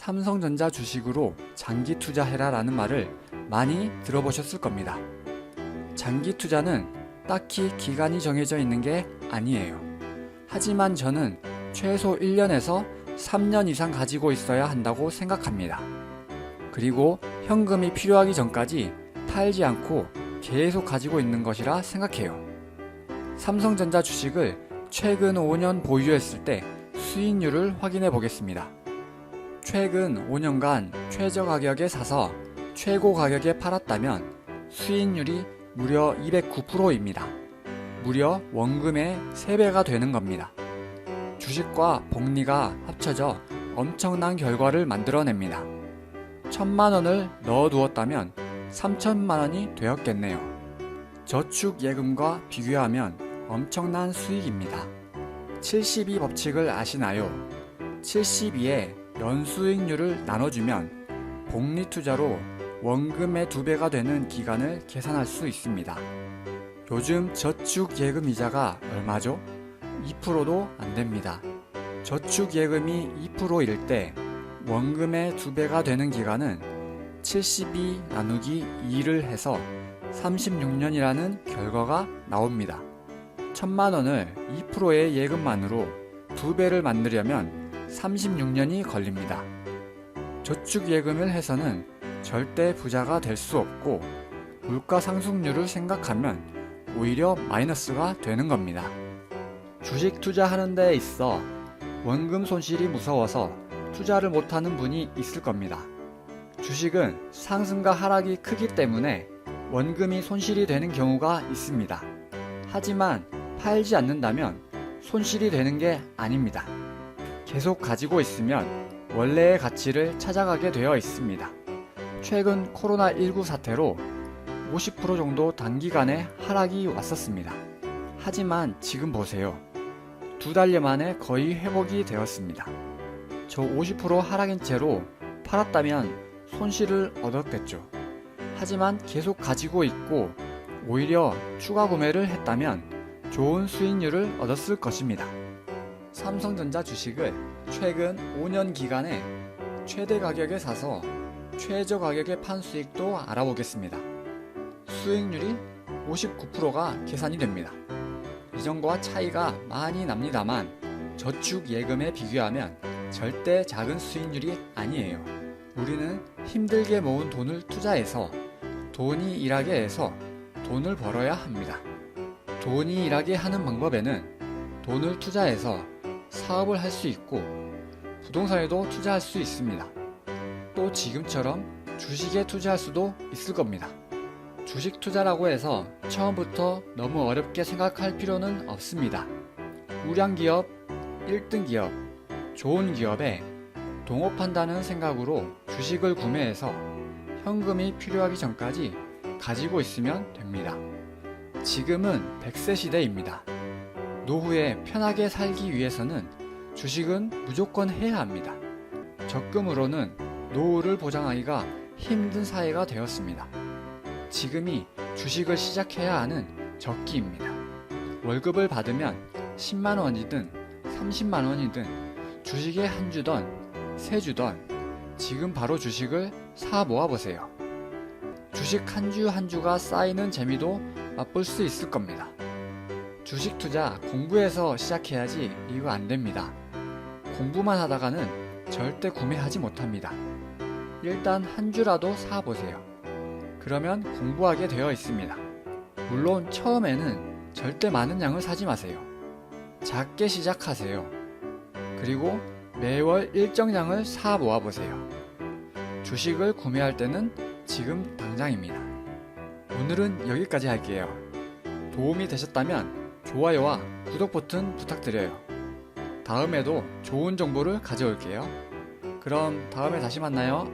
삼성전자 주식으로 장기 투자해라 라는 말을 많이 들어보셨을 겁니다. 장기 투자는 딱히 기간이 정해져 있는 게 아니에요. 하지만 저는 최소 1년에서 3년 이상 가지고 있어야 한다고 생각합니다. 그리고 현금이 필요하기 전까지 팔지 않고 계속 가지고 있는 것이라 생각해요. 삼성전자 주식을 최근 5년 보유했을 때 수익률을 확인해 보겠습니다. 최근 5년간 최저 가격에 사서 최고 가격에 팔았다면 수익률이 무려 209%입니다. 무려 원금의 3배가 되는 겁니다. 주식과 복리가 합쳐져 엄청난 결과를 만들어냅니다. 1,000만원을 넣어두었다면 3,000만원이 되었겠네요. 저축 예금과 비교하면 엄청난 수익입니다. 72 법칙을 아시나요? 72에 연수익률을 나눠주면 복리 투자로 원금의 2배가 되는 기간을 계산할 수 있습니다. 요즘 저축 예금 이자가 얼마죠? 2%도 안 됩니다. 저축 예금이 2%일 때 원금의 2배가 되는 기간은 72 나누기 2를 해서 36년이라는 결과가 나옵니다. 1,000만원을 2%의 예금만으로 2배를 만들려면 36년이 걸립니다. 저축 예금을 해서는 절대 부자가 될 수 없고 물가 상승률을 생각하면 오히려 마이너스가 되는 겁니다. 주식 투자하는 데에 있어 원금 손실이 무서워서 투자를 못하는 분이 있을 겁니다. 주식은 상승과 하락이 크기 때문에 원금이 손실이 되는 경우가 있습니다. 하지만 팔지 않는다면 손실이 되는 게 아닙니다. 계속 가지고 있으면 원래의 가치를 찾아가게 되어 있습니다. 최근 코로나19 사태로 50% 정도 단기간에 하락이 왔었습니다. 하지만 지금 보세요. 2달여 만에 거의 회복이 되었습니다. 저 50% 하락인 채로 팔았다면 손실을 얻었겠죠. 하지만 계속 가지고 있고 오히려 추가 구매를 했다면 좋은 수익률을 얻었을 것입니다. 삼성전자 주식을 최근 5년 기간에 최대 가격에 사서 최저 가격에 판 수익도 알아보겠습니다. 수익률이 59%가 계산이 됩니다. 이전과 차이가 많이 납니다만 저축 예금에 비교하면 절대 작은 수익률이 아니에요. 우리는 힘들게 모은 돈을 투자해서 돈이 일하게 해서 돈을 벌어야 합니다. 돈이 일하게 하는 방법에는 돈을 투자해서 사업을 할 수 있고 부동산에도 투자할 수 있습니다. 또 지금처럼 주식에 투자할 수도 있을 겁니다. 주식 투자라고 해서 처음부터 너무 어렵게 생각할 필요는 없습니다. 우량 기업, 1등 기업, 좋은 기업에 동업한다는 생각으로 주식을 구매해서 현금이 필요하기 전까지 가지고 있으면 됩니다. 지금은 100세 시대입니다. 노후에 편하게 살기 위해서는 주식은 무조건 해야 합니다. 적금으로는 노후를 보장하기가 힘든 사회가 되었습니다. 지금이 주식을 시작해야 하는 적기입니다. 월급을 받으면 10만원이든 30만원이든 주식에 한 주던 세 주던 지금 바로 주식을 사 모아보세요. 주식 한 주 한 주가 쌓이는 재미도 맛볼 수 있을 겁니다. 주식 투자 공부해서 시작해야지 이거 안 됩니다. 공부만 하다가는 절대 구매하지 못합니다. 일단 한 주라도 사보세요. 그러면 공부하게 되어 있습니다. 물론 처음에는 절대 많은 양을 사지 마세요. 작게 시작하세요. 그리고 매월 일정량을 사 모아보세요. 주식을 구매할 때는 지금 당장입니다. 오늘은 여기까지 할게요. 도움이 되셨다면 좋아요와 구독 버튼 부탁드려요. 다음에도 좋은 정보를 가져올게요. 그럼 다음에 다시 만나요.